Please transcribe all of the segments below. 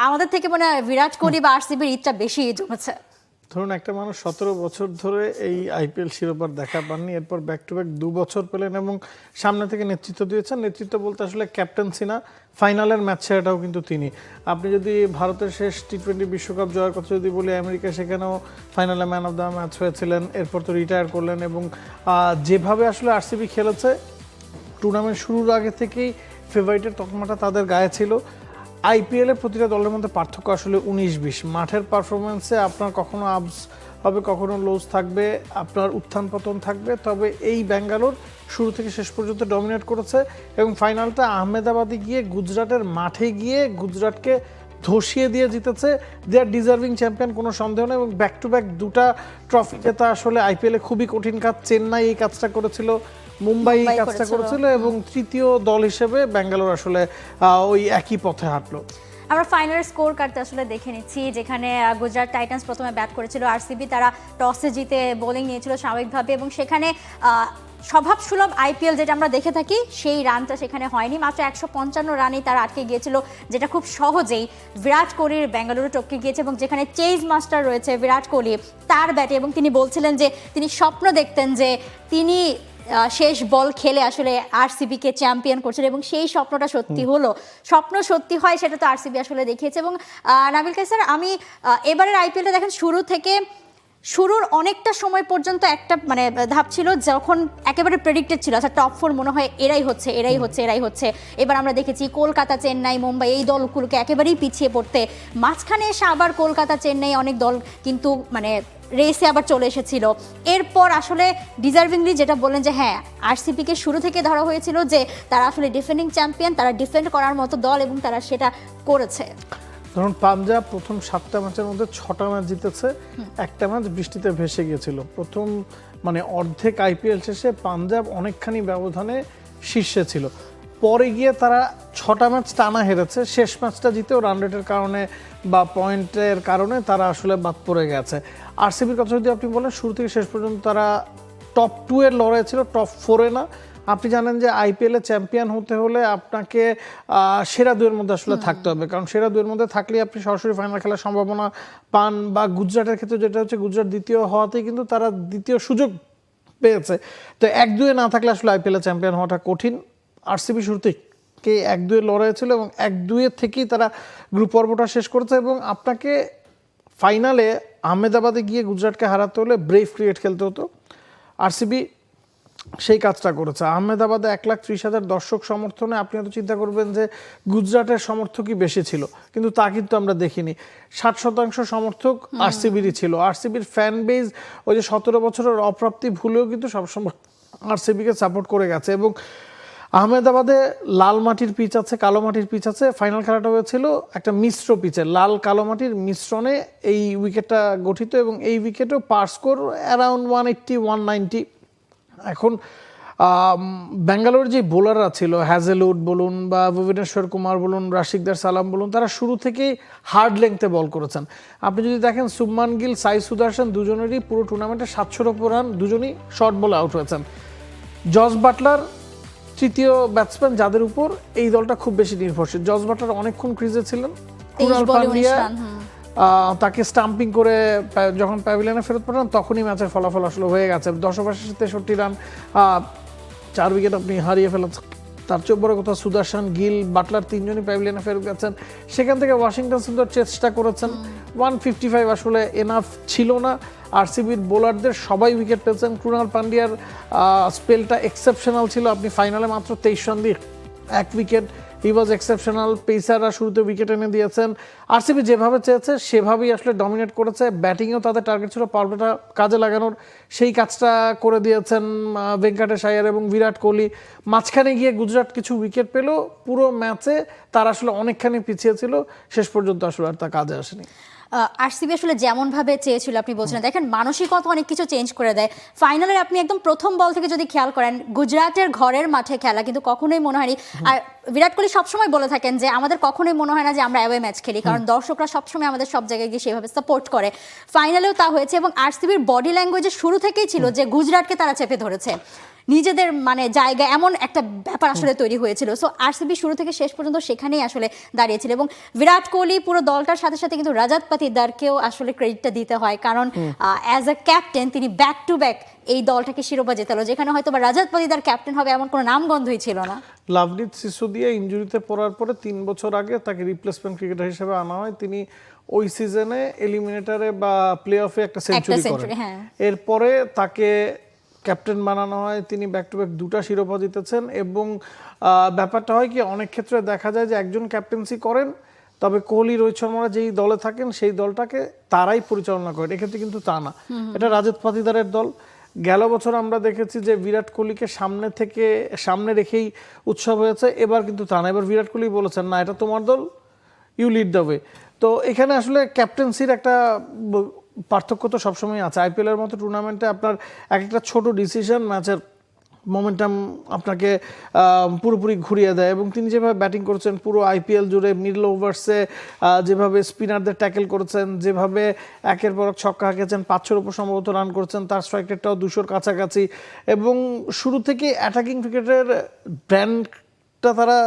আমাদের থেকে মনে হয় বিরাট কোহলি বা আরসিবির ঈদটা বেশি জমেছে। ধরুন একটা মানুষ 17 বছর ধরে এই আইপিএল শিরোপার দেখা পাননি, এরপর ব্যাক টু ব্যাক 2 বছর পেলেন এবং সামনে থেকে নেতৃত্ব দিয়েছেন। নেতৃত্ব বলতে আসলে ক্যাপ্টেন্সি না, ফাইনালের ম্যাচ সেটাও কিন্তু তিনি। আপনি যদি ভারতের শেষ টি20 বিশ্বকাপ জয়ের কথা যদি বলি, আমেরিকা সেখানেও ফাইনালে ম্যান অফ দ্য ম্যাচ হয়েছিলেন, এরপর তো রিটায়ার করলেন এবং যেভাবে আসলে আরসিবি খেলেছে টুর্নামেন্ট শুরুর আগে থেকেই ফেভারিটের তকমাটা তাদের গায়ে ছিল। আইপিএলে প্রতিটা দলের মধ্যে পার্থক্য আসলে 19-20। মাঠের পারফরমেন্সে আপনার কখনো আপস হবে, কখনো লোজ থাকবে, আপনার উত্থান পতন থাকবে, তবে এই ব্যাঙ্গালোর শুরু থেকে শেষ পর্যন্ত ডমিনেট করেছে এবং ফাইনালটা আহমেদাবাদে গিয়ে গুজরাটের মাঠে গিয়ে গুজরাটকে ধসিয়ে দিয়ে জিতেছে। দে আর ডিজার্ভিং চ্যাম্পিয়ন, কোনো সন্দেহ নেই। এবং ব্যাক টু ব্যাক 2টা ট্রফি জেতা আসলে আইপিএলে খুবই কঠিন কাজ। চেন্নাই এই কাজটা করেছিল, মুম্বাই এই কাজটা করেছিল এবং তৃতীয় দল হিসেবে ব্যাঙ্গালোর আসলে ওই একই পথে হাঁটলো। আমরা ফাইনাল স্কোর কার্ডটা আসলে দেখে নিচ্ছি, যেখানে গুজরাট টাইটান্স প্রথমে ব্যাট করেছিল, আরসিবি তারা টসে জিতে বোলিং নিয়েছিল স্বাভাবিকভাবে এবং সেখানে স্বভাব সুলভ আইপিএল যেটা আমরা দেখে থাকি সেই রানটা সেখানে হয়নি। মাত্র 155 রানেই তারা আটকে গিয়েছিল, যেটা খুব সহজেই বিরাট কোহলির বেঙ্গালুরু টপকে গিয়েছে এবং যেখানে চেজ মাস্টার রয়েছে বিরাট কোহলি তার ব্যাটে, এবং তিনি বলছিলেন যে তিনি স্বপ্ন দেখতেন যে তিনি শেষ বল খেলে আসলে আরসিবিকে চ্যাম্পিয়ন করছেন এবং সেই স্বপ্নটা সত্যি হলো। স্বপ্ন সত্যি হয় সেটা তো আরসিবি আসলে দেখিয়েছে। এবং নাবিল কায়সার, আমি এবারের আইপিএলটা দেখেন শুরুর অনেকটা সময় পর্যন্ত একটা মানে ধাপ ছিল যখন একেবারে প্রেডিক্টেড ছিল, আচ্ছা টপ 4 মনে হয় এরাই হচ্ছে। এবার আমরা দেখেছি কলকাতা, চেন্নাই, মুম্বাই এই দলগুলোকে একেবারেই পিছিয়ে পড়তে, মাঝখানে এসে আবার কলকাতা, চেন্নাই অনেক দল কিন্তু মানে রেসে আবার চলে এসেছিল। এরপর আসলে ডিজার্ভিংলি যেটা বললেন যে হ্যাঁ আরসিবিকে শুরু থেকে ধরা হয়েছিল যে তারা আসলে ডিফেন্ডিং চ্যাম্পিয়ন, তারা ডিফেন্ড করার মতো দল এবং তারা সেটা করেছে। ধরুন পাঞ্জাব প্রথম 7টা ম্যাচের মধ্যে 6টা ম্যাচ জিতেছে, একটা ম্যাচ বৃষ্টিতে ভেসে গিয়েছিল। প্রথম মানে অর্ধেক আইপিএল শেষে পাঞ্জাব অনেকখানি ব্যবধানে শীর্ষে ছিল, পরে গিয়ে তারা 6টা ম্যাচ টানা হেরেছে। শেষ ম্যাচটা জিতেও রান রেটের কারণে বা পয়েন্টের কারণে তারা আসলে বাদ পড়ে গেছে। আরসিবির কথা যদি আপনি বলেন, শুরু থেকে শেষ পর্যন্ত তারা টপ 2 এর লড়াই ছিল, টপ 4-এ না। আপনি জানেন যে আইপিএলে চ্যাম্পিয়ন হতে হলে আপনাকে সেরা 2-এর মধ্যে আসলে থাকতে হবে, কারণ সেরা 2-এর মধ্যে থাকলেই আপনি সরাসরি ফাইনাল খেলার সম্ভাবনা পান। বা গুজরাটের ক্ষেত্রে যেটা হচ্ছে, গুজরাট দ্বিতীয় হওয়াতেই কিন্তু তারা দ্বিতীয় সুযোগ পেয়েছে। তো 1-2-এ না থাকলে আসলে আইপিএলে চ্যাম্পিয়ন হওয়াটা কঠিন। আরসিবি শুরু থেকে 1-2-এর লড়াই ছিল এবং 1-2-এর থেকেই তারা গ্রুপ পর্বটা শেষ করেছে। এবং আপনাকে ফাইনালে আহমেদাবাদে গিয়ে গুজরাটকে হারাতে হলে ব্রেভ ক্রিয়েট খেলতে হতো। আরসিবি সেই কাজটা করেছে। আহমেদাবাদে 1,30,000 দর্শক সমর্থনে আপনি হয়তো চিন্তা করবেন যে গুজরাটের সমর্থকই বেশি ছিল, কিন্তু তা কিন্তু আমরা দেখিনি। 60% সমর্থক আরসিবিরই ছিল। আরসিবির ফ্যান বেজ ওই যে 17 বছরের অপ্রাপ্তি ভুলেও কিন্তু সবসময় আরসিবিকে সাপোর্ট করে গেছে। এবং আহমেদাবাদে লাল মাটির পিচ আছে, কালো মাটির পিচ আছে। ফাইনাল খেলাটা হয়েছিল একটা মিশ্র পিচে, লাল কালো মাটির মিশ্রণে এই উইকেটটা গঠিত এবং এই উইকেটেও পার স্কোর অ্যারাউন্ড 180-190। এখন ব্যাঙ্গালোর যে বোলাররা ছিল, হ্যাজেলউড বলুন বা ভুবনেশ্বর কুমার বলুন, রাশিকদার সালাম বলুন, তারা শুরু থেকেই হার্ড লেংথে বল করেছেন। আপনি যদি দেখেন শুভমান গিল, সাই সুদর্শন দুজনেরই পুরো টুর্নামেন্টে 700-এর উপর রান, দুজনই শর্ট বলে আউট হয়েছেন। জস বাটলার তৃতীয় ব্যাটসম্যান যাদের উপর এই দলটা খুব বেশি নির্ভরশীল। জস বাটলার অনেকক্ষণ ক্রিজে ছিলেন। কুণাল পান্ডিয়া তাকে স্টাম্পিং করে যখন প্যাভিলিয়নে ফেরত পাঠান তখনই ম্যাচের ফলাফল আসলে হয়ে গেছে। 10 ওভারে 63 রান, 4 উইকেট আপনি হারিয়ে ফেলেছেন। তার চেয়ে বড় কথা, সুদর্শন, গিল, বাটলার তিনজনই প্যাভিলিয়নে ফেরত গেছেন। সেখান থেকে ওয়াশিংটন সুন্দর চেষ্টা করেছেন, 155 আসলে এনাফ ছিল না। আরসিবির বোলারদের সবাই উইকেট পেয়েছেন। কুণাল পান্ডিয়ার স্পেলটা এক্সেপশনাল ছিল। আপনি ফাইনালে মাত্র 23 রান দিয়ে 1 উইকেট, হি ওয়াজ এক্সেপশনাল। পেসাররা শুরুতে উইকেট এনে দিয়েছেন। আরসিবি যেভাবে চেয়েছে সেভাবেই আসলে ডমিনেট করেছে। ব্যাটিংয়েও তাদের টার্গেট ছিল পাওয়ার প্লেটা কাজে লাগানোর, সেই কাজটা করে দিয়েছেন ভেঙ্কটেশ আয়ার এবং বিরাট কোহলি। মাঝখানে গিয়ে গুজরাট কিছু উইকেট পেল, পুরো ম্যাচে তারা আসলে অনেকখানি পিছিয়ে ছিল, শেষ পর্যন্ত আসলে আর তা কাজে আসেনি। আরসিবি আসলে যেমনভাবে চেয়েছিল, আপনি বলছিলেন দেখেন মানসিকতা অনেক কিছু চেঞ্জ করে দেয়। ফাইনালে আপনি একদম প্রথম বল থেকে যদি খেয়াল করেন, গুজরাটের ঘরের মাঠে খেলা কিন্তু কখনোই মনে হয়নি। আর বিরাট কোহলি সবসময় বলে থাকেন যে আমাদের কখনোই মনে হয় না যে আমরা অ্যাওয়ে ম্যাচ খেলি, কারণ দর্শকরা সবসময় আমাদের সব জায়গায় গিয়ে সেভাবে সাপোর্ট করে। ফাইনালেও তা হয়েছে এবং আরসিবির বডি ল্যাঙ্গুয়েজে শুরু থেকেই ছিল যে গুজরাটকে তারা চেপে ধরেছে। নিজেদের মানে জায়গা এমন একটা ব্যাপার আসলে তৈরি হয়েছিল। সো আরসিবি শুরু থেকে শেষ পর্যন্ত সেখানেই আসলে দাঁড়িয়েছিল এবং বিরাট কোহলি পুরো দলটার সাথে সাথে কিন্তু রাজাত পাতিদারকেও আসলে ক্রেডিটটা দিতে হয়, কারণ অ্যাজ আ ক্যাপ্টেন তিনি ব্যাক টু ব্যাক এই দলটাকে শিরোপা জেতালো, যেখানে হয়তো বা রাজাত পাতিদার ক্যাপ্টেন হবে এমন কোনো নামগন্ধই ছিল না। লাভলিত সিসোদিয়া ইনজুরিতে পড়ার পরে 3 বছর আগে তাকে রিপ্লেসমেন্ট ক্রিকেটার হিসেবে আনা হয়। তিনি ওই সিজনে এলিমিনেটরে বা প্লে অফে একটা সেঞ্চুরি করেন। এরপরে তাকে ক্যাপ্টেন বানানো হয়, তিনি ব্যাক টু ব্যাক 2টা শিরোপা জিতেছেন। এবং ব্যাপারটা হয় কি, অনেক ক্ষেত্রে দেখা যায় যে একজন ক্যাপ্টেন্সি করেন, তবে কোহলি রোহিত শর্মারা যেই দলে থাকেন সেই দলটাকে তারাই পরিচালনা করেন। এক্ষেত্রে কিন্তু তা না, এটা রাজাত পাতিদারের দল। গেল বছর আমরা দেখেছি যে বিরাট কোহলিকে সামনে রেখেই উৎসব হয়েছে, এবার কিন্তু তা না, এবার বিরাট কোহলি বলেছেন না এটা তোমার দল, ইউ লিড দ্য ওয়ে। তো এখানে আসলে ক্যাপ্টেন্সির একটা পার্থক্য তো সবসময় আছে। আইপিএল এর মতো টুর্নামেন্টে আপনার একটা ছোট ডিসিশন ম্যাচের মোমেন্টাম আপনাকে পুরোপুরি ঘুরিয়ে দেয়। এবং তিনি যেভাবে ব্যাটিং করেছেন পুরো আইপিএল জুড়ে, মিডল ওভার্সে যেভাবে স্পিনারদের ট্যাকেল করেছেন, যেভাবে একের পর এক ছক্কা হাঁকিয়েছেন, 500-এর উপর সম্ভবত রান করেছেন, তার স্ট্রাইক রেটটাও 200-র কাছাকাছি। এবং শুরু থেকে অ্যাটাকিং ক্রিকেটের ব্র্যান্ডটা তারা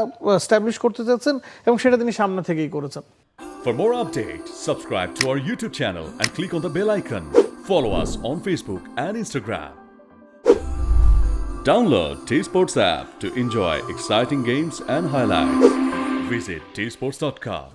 স্ট্যাবলিশ করতে চাচ্ছেন এবং সেটা তিনি সামনে থেকেই করেছেন। For more updates, subscribe to our YouTube channel and click on the bell icon. Follow us on Facebook and Instagram. Download T-Sports app to enjoy exciting games and highlights. Visit tsports.com.